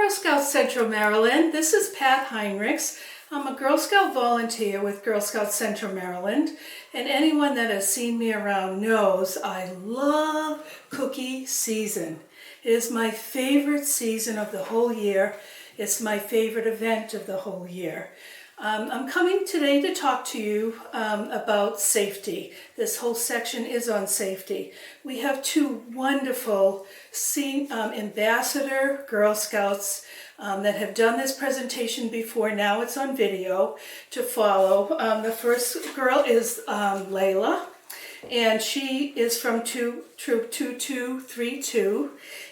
Girl Scouts Central Maryland. This is Pat Heinrichs. I'm a Girl Scout volunteer with Girl Scouts Central Maryland, and anyone that has seen me around knows I love cookie season. It is my favorite season of the whole year. It's my favorite event of the whole year. I'm coming today to talk to you about safety. This whole section is on safety. We have two wonderful ambassador Girl Scouts that have done this presentation before. Now it's on video to follow. The first girl is Layla, and she is from Troop 2232,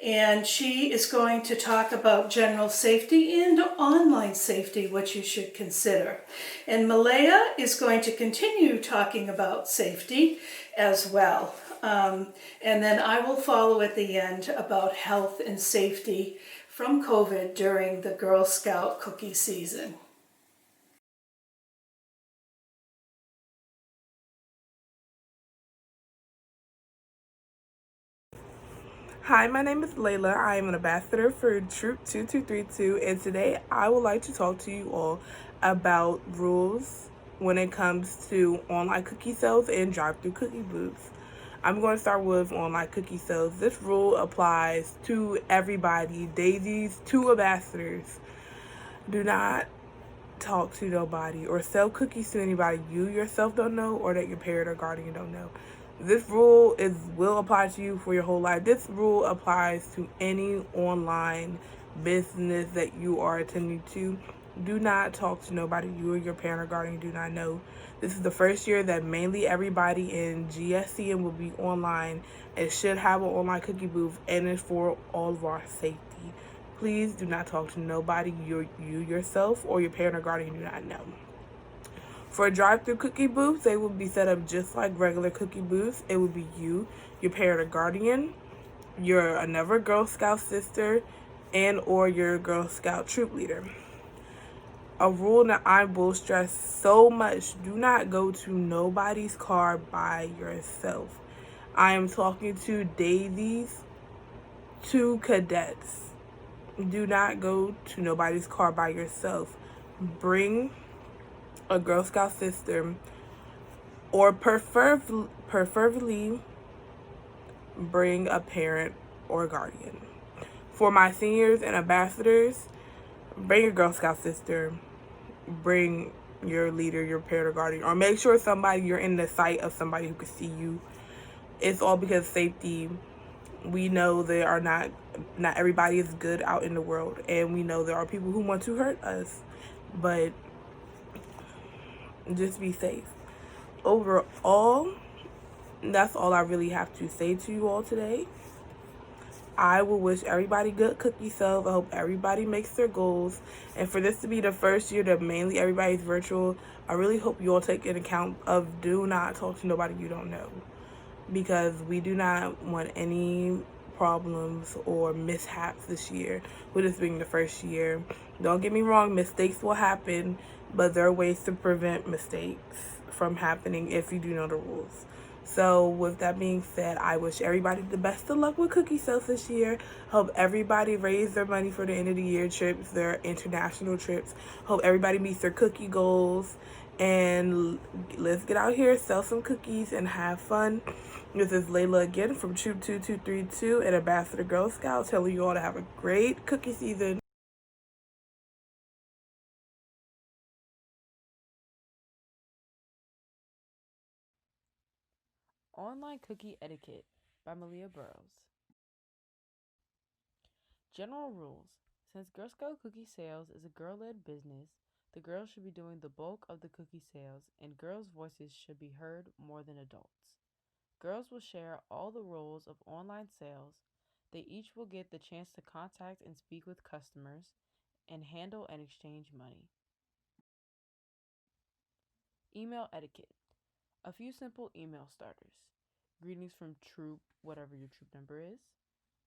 and she is going to talk about general safety and online safety, what you should consider. And Malea is going to continue talking about safety as well. And then I will follow at the end about health and safety from COVID during the Girl Scout cookie season. Hi, my name is Layla. I am an ambassador for Troop 2232, and today I would like to talk to you all about rules when it comes to online cookie sales and drive-through cookie booths. I'm going to start with online cookie sales. This rule applies to everybody, daisies to ambassadors. Do not talk to nobody or sell cookies to anybody you yourself don't know or that your parent or guardian don't know. This rule will apply to you for your whole life. This rule applies to any online business that you are attending to. Do not talk to nobody you or your parent or guardian do not know. This is the first year that mainly everybody in GSCM will be online and should have an online cookie booth, and it's for all of our safety. Please do not talk to nobody you yourself or your parent or guardian do not know. For drive-through cookie booths, they will be set up just like regular cookie booths. It will be you, your parent or guardian, your another Girl Scout sister, and or your Girl Scout troop leader. A rule that I will stress so much: do not go to nobody's car by yourself. I am talking to daisies, to cadets. Do not go to nobody's car by yourself. Bring a Girl Scout sister, or preferably bring a parent or guardian. For my seniors and ambassadors, bring your Girl Scout sister, bring your leader, your parent or guardian, or make sure you're in the sight of somebody who can see you. It's all because of safety. We know there are not everybody is good out in the world, and we know there are people who want to hurt us, but just be safe. Overall, that's all I really have to say to you all today. I will wish everybody good cookie sales. I hope everybody makes their goals. And for this to be the first year that mainly everybody's virtual, I really hope you all take an account of do not talk to nobody you don't know. Because we do not want any problems or mishaps this year with this being the first year. Don't get me wrong, mistakes will happen, but there are ways to prevent mistakes from happening if you do know the rules. So with that being said, I wish everybody the best of luck with cookie sales this year. Hope everybody raise their money for the end of the year trips, their international trips. Hope everybody meets their cookie goals. And let's get out here, sell some cookies, and have fun. This is Layla again from Troop 2232 and Ambassador Girl Scout, telling you all to have a great cookie season. Online Cookie Etiquette by Malea. General rules. Since Girl Scout cookie sales is a girl-led business, the girls should be doing the bulk of the cookie sales, and girls' voices should be heard more than adults. Girls will share all the roles of online sales. They each will get the chance to contact and speak with customers and handle and exchange money. Email etiquette. A few simple email starters. Greetings from troop, whatever your troop number is.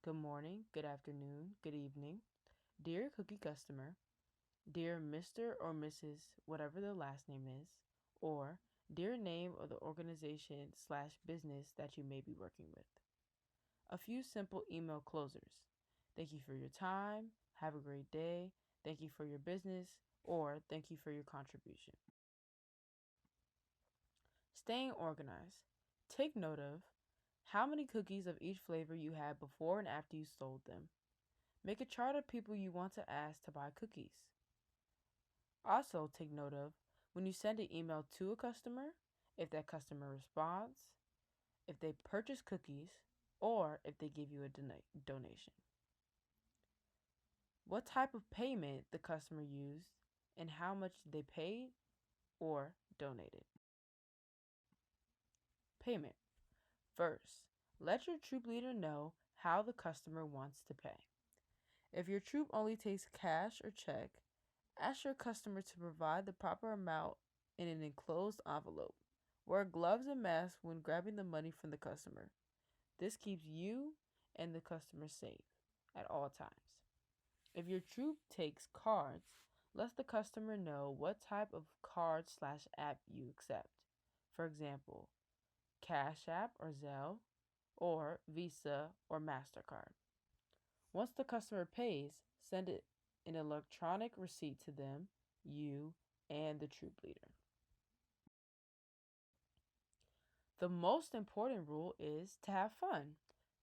Good morning, good afternoon, good evening. Dear cookie customer, dear Mr. or Mrs., whatever the last name is, or dear name of the organization/business that you may be working with. A few simple email closers. Thank you for your time. have a great day, thank you for your business, or thank you for your contribution. Staying organized. Take note of how many cookies of each flavor you had before and after you sold them. Make a chart of people you want to ask to buy cookies. Also, take note of when you send an email to a customer, if that customer responds, if they purchase cookies, or if they give you a donation. What type of payment the customer used and how much they paid or donated. Payment. First, let your troop leader know how the customer wants to pay. If your troop only takes cash or check, ask your customer to provide the proper amount in an enclosed envelope. Wear gloves and masks when grabbing the money from the customer. This keeps you and the customer safe at all times. If your troop takes cards, let the customer know what type of card/app you accept. For example, Cash App or Zelle, or Visa or MasterCard. Once the customer pays, send an electronic receipt to them, you, and the troop leader. The most important rule is to have fun.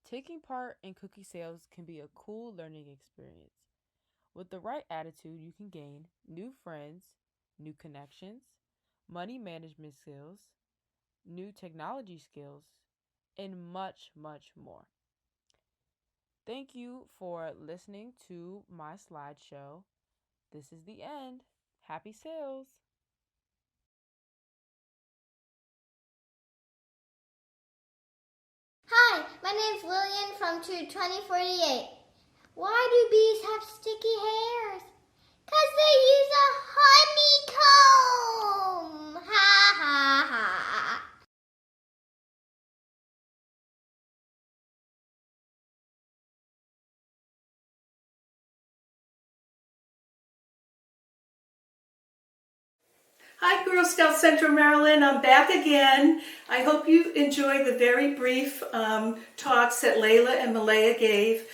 Taking part in cookie sales can be a cool learning experience. With the right attitude, you can gain new friends, new connections, money management skills, new technology skills, and much, much more. Thank you for listening to my slideshow. This is the end. Happy sales! Hi, my name's Lillian from Troop 2048. Why do bees have sticky hairs? 'Cause they use a honeycomb! Ha ha ha! Hi, Girl Scout Central Maryland. I'm back again. I hope you enjoyed the very brief talks that Layla and Malea gave.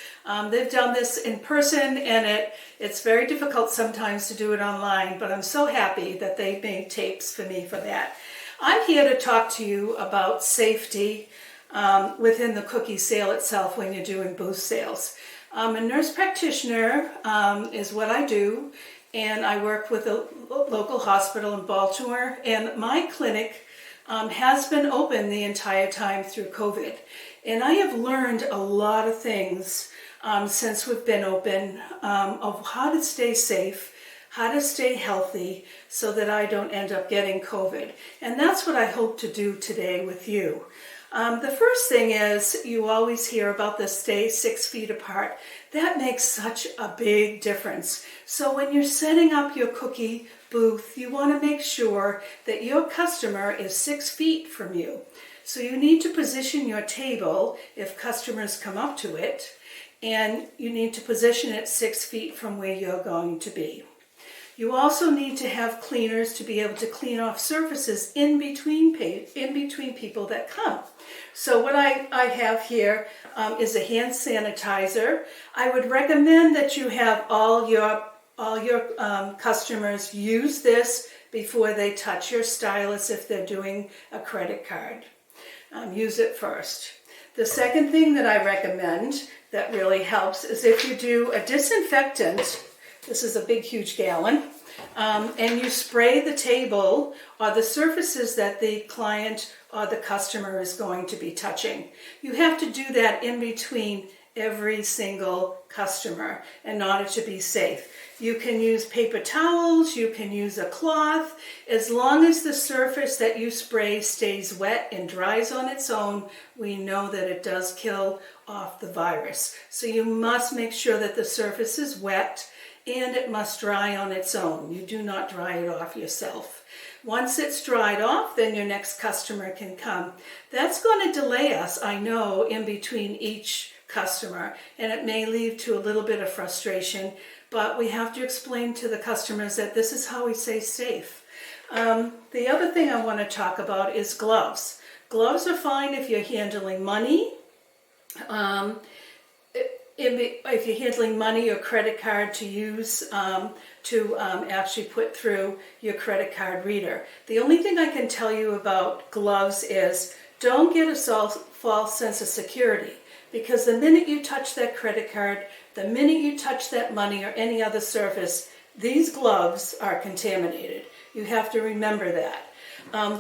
They've done this in person, and it's very difficult sometimes to do it online, but I'm so happy that they made tapes for me for that. I'm here to talk to you about safety within the cookie sale itself when you're doing booth sales. A nurse practitioner is what I do, and I work with a local hospital in Baltimore, and my clinic has been open the entire time through COVID. And I have learned a lot of things since we've been open of how to stay safe, how to stay healthy so that I don't end up getting COVID. And that's what I hope to do today with you. The first thing is you always hear about the stay 6 feet apart. That makes such a big difference. So when you're setting up your cookie booth, you want to make sure that your customer is 6 feet from you. So you need to position your table if customers come up to it, and you need to position it 6 feet from where you're going to be. You also need to have cleaners to be able to clean off surfaces in between people that come. So what I have here is a hand sanitizer. I would recommend that you have all your customers use this before they touch your stylus if they're doing a credit card. Use it first. The second thing that I recommend that really helps is if you do a disinfectant. This is a big, huge gallon. And you spray the table or the surfaces that the client or the customer is going to be touching. You have to do that in between every single customer in order to be safe. You can use paper towels, you can use a cloth. As long as the surface that you spray stays wet and dries on its own, we know that it does kill off the virus. So you must make sure that the surface is wet, and it must dry on its own. You do not dry it off yourself. Once it's dried off, then your next customer can come. That's going to delay us, I know, in between each customer, and it may lead to a little bit of frustration, but we have to explain to the customers that this is how we stay safe. The other thing I want to talk about is gloves. Gloves are fine if you're handling money. if you're handling money or credit card to use to actually put through your credit card reader. The only thing I can tell you about gloves is don't get a false sense of security, because the minute you touch that credit card, the minute you touch that money or any other surface, these gloves are contaminated. You have to remember that.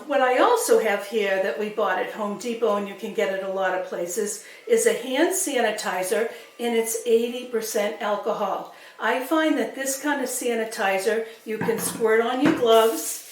What I also have here that we bought at Home Depot, and you can get it a lot of places, is a hand sanitizer, and it's 80% alcohol. I find that this kind of sanitizer, you can squirt on your gloves,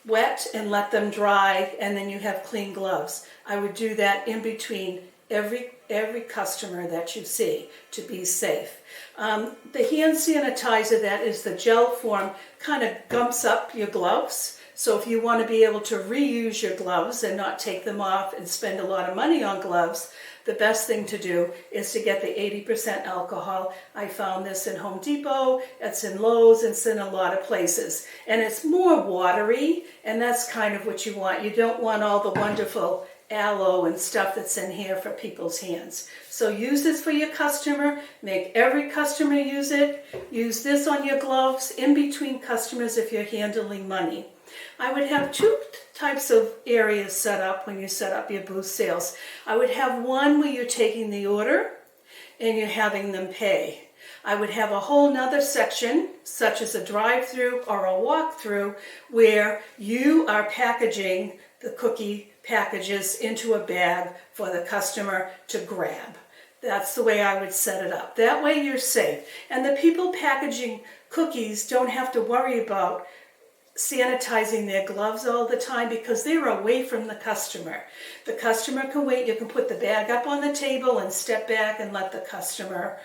wet, and let them dry, and then you have clean gloves. I would do that in between every customer that you see to be safe. The hand sanitizer that is the gel form kind of gumps up your gloves. So if you want to be able to reuse your gloves and not take them off and spend a lot of money on gloves, the best thing to do is to get the 80% alcohol. I found this in Home Depot, it's in Lowe's, it's in a lot of places. And it's more watery, and that's kind of what you want. You don't want all the wonderful aloe and stuff that's in here for people's hands. So use this for your customer. Make every customer use it. Use this on your gloves in between customers if you're handling money. I would have two types of areas set up when you set up your booth sales. I would have one where you're taking the order and you're having them pay. I would have a whole nother section, such as a drive-through or a walk-through, where you are packaging the cookie packages into a bag for the customer to grab. That's the way I would set it up. That way you're safe. And the people packaging cookies don't have to worry about sanitizing their gloves all the time, because they're away from the customer. The customer can wait. You can put the bag up on the table and step back and let the customer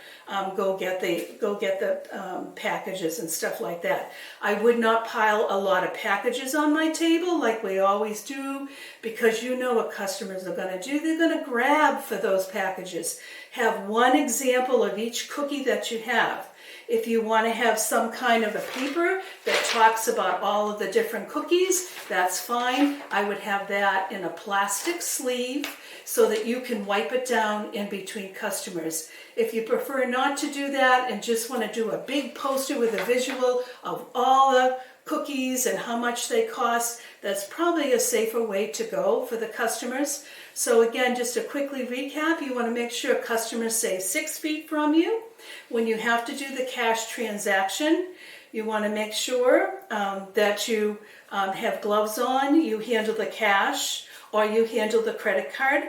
go get the packages and stuff like that. I would not pile a lot of packages on my table like we always do, because you know what customers are going to do. They're going to grab for those packages. Have one example of each cookie that you have. If you want to have some kind of a paper that talks about all of the different cookies, that's fine. I would have that in a plastic sleeve so that you can wipe it down in between customers. If you prefer not to do that and just want to do a big poster with a visual of all the cookies and how much they cost, that's probably a safer way to go for the customers. So again, just to quickly recap, you want to make sure customers stay 6 feet from you. When you have to do the cash transaction, you want to make sure that you have gloves on, you handle the cash, or you handle the credit card.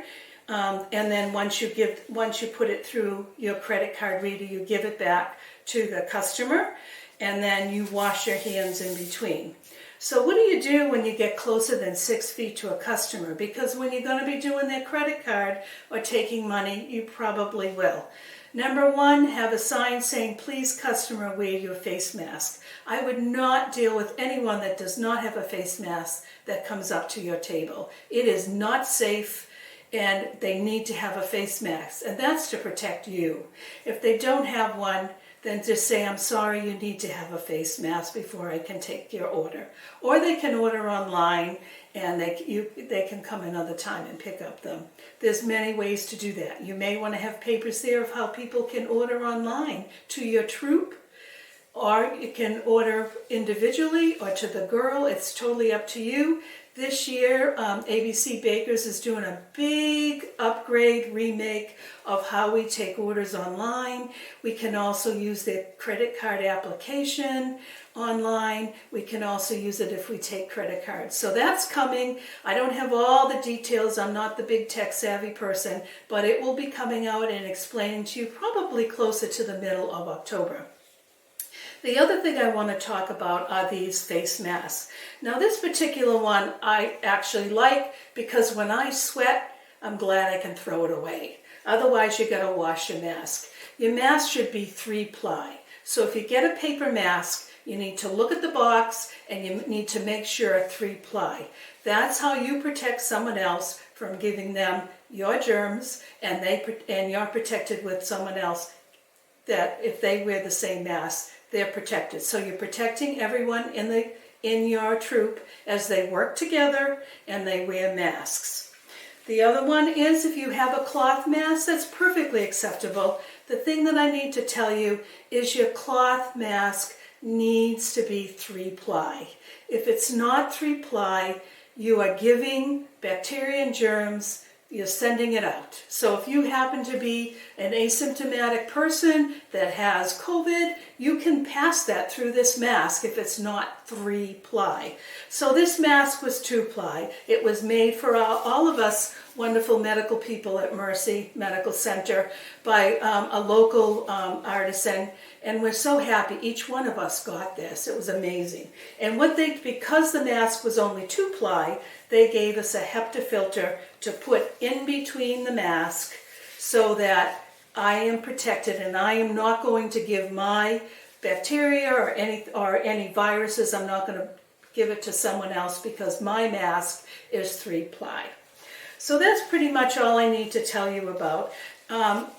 And then once you put it through your credit card reader, you give it back to the customer, and then you wash your hands in between. So what do you do when you get closer than 6 feet to a customer? Because when you're going to be doing their credit card or taking money, you probably will. Number one, have a sign saying, please customer, wear your face mask. I would not deal with anyone that does not have a face mask that comes up to your table. It is not safe, and they need to have a face mask, and that's to protect you. If they don't have one, then just say, I'm sorry, you need to have a face mask before I can take your order. Or they can order online, and they can come another time and pick up them. There's many ways to do that. You may want to have papers there of how people can order online to your troop, or you can order individually or to the girl. It's totally up to you. This year, ABC Bakers is doing a big upgrade, remake of how we take orders online. We can also use their credit card application online. We can also use it if we take credit cards. So that's coming. I don't have all the details. I'm not the big tech savvy person, but it will be coming out and explaining to you probably closer to the middle of October. The other thing I want to talk about are these face masks. Now this particular one I actually like, because when I sweat, I'm glad I can throw it away. Otherwise you got to wash your mask. Your mask should be 3-ply. So if you get a paper mask, you need to look at the box and you need to make sure 3-ply. That's how you protect someone else from giving them your germs, and you're protected with someone else, that if they wear the same mask, they're protected. So you're protecting everyone in your troop as they work together and they wear masks. The other one is if you have a cloth mask, that's perfectly acceptable. The thing that I need to tell you is your cloth mask needs to be 3-ply. If it's not 3-ply, you are giving bacteria and germs, you're sending it out. So if you happen to be an asymptomatic person that has COVID, you can pass that through this mask if it's not 3-ply. So this mask was 2-ply. It was made for all of us wonderful medical people at Mercy Medical Center by a local artisan, and we're so happy each one of us got this. It was amazing. And because the mask was only 2-ply, they gave us a HEPA filter to put in between the mask so that I am protected and I am not going to give my bacteria or any viruses. I'm not going to give it to someone else because my mask is 3-ply. So that's pretty much all I need to tell you about.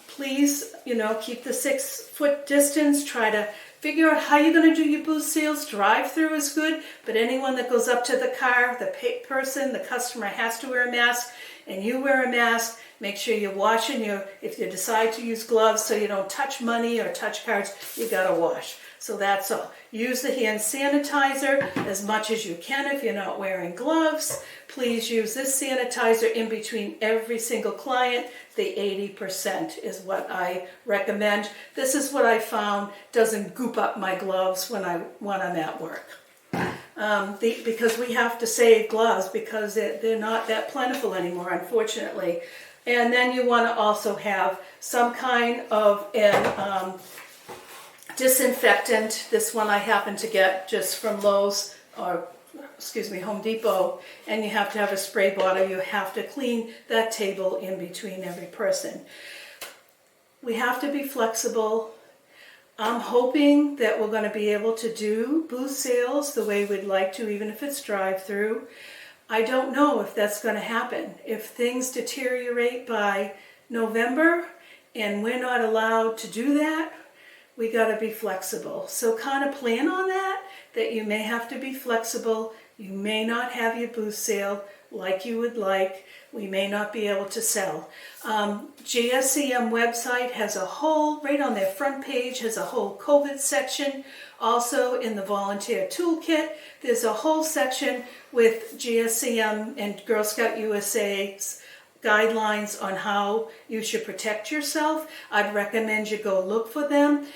Please, keep the 6-foot distance. Try to figure out how you're going to do your booth sales. Drive-through is good, but anyone that goes up to the car, the customer has to wear a mask, and you wear a mask. Make sure you're washing if you decide to use gloves so you don't touch money or touch cards, you got to wash. So that's all. Use the hand sanitizer as much as you can if you're not wearing gloves. Please use this sanitizer in between every single client. The 80% is what I recommend. This is what I found doesn't goop up my gloves when I'm at work. Because we have to save gloves because they're not that plentiful anymore, unfortunately. And then you want to also have some kind of an disinfectant. This one I happen to get just from Lowe's Home Depot, and you have to have a spray bottle. You have to clean that table in between every person. We have to be flexible. I'm hoping that we're going to be able to do booth sales the way we'd like to, even if it's drive-through. I don't know if that's going to happen. If things deteriorate by November and we're not allowed to do that, we got to be flexible. So kind of plan on that you may have to be flexible. You may not have your booth sale like you would like. We may not be able to sell. GSCM website has a whole, right on their front page, has a whole COVID section. Also in the volunteer toolkit, there's a whole section with GSCM and Girl Scout USA's guidelines on how you should protect yourself. I'd recommend you go look for them.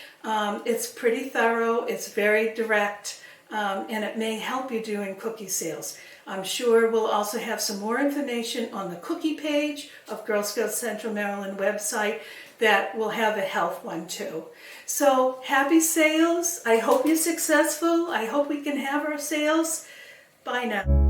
It's pretty thorough, it's very direct, and it may help you doing cookie sales. I'm sure we'll also have some more information on the cookie page of Girl Scouts Central Maryland website that will have a health one too. So happy sales. I hope you're successful. I hope we can have our sales. Bye now.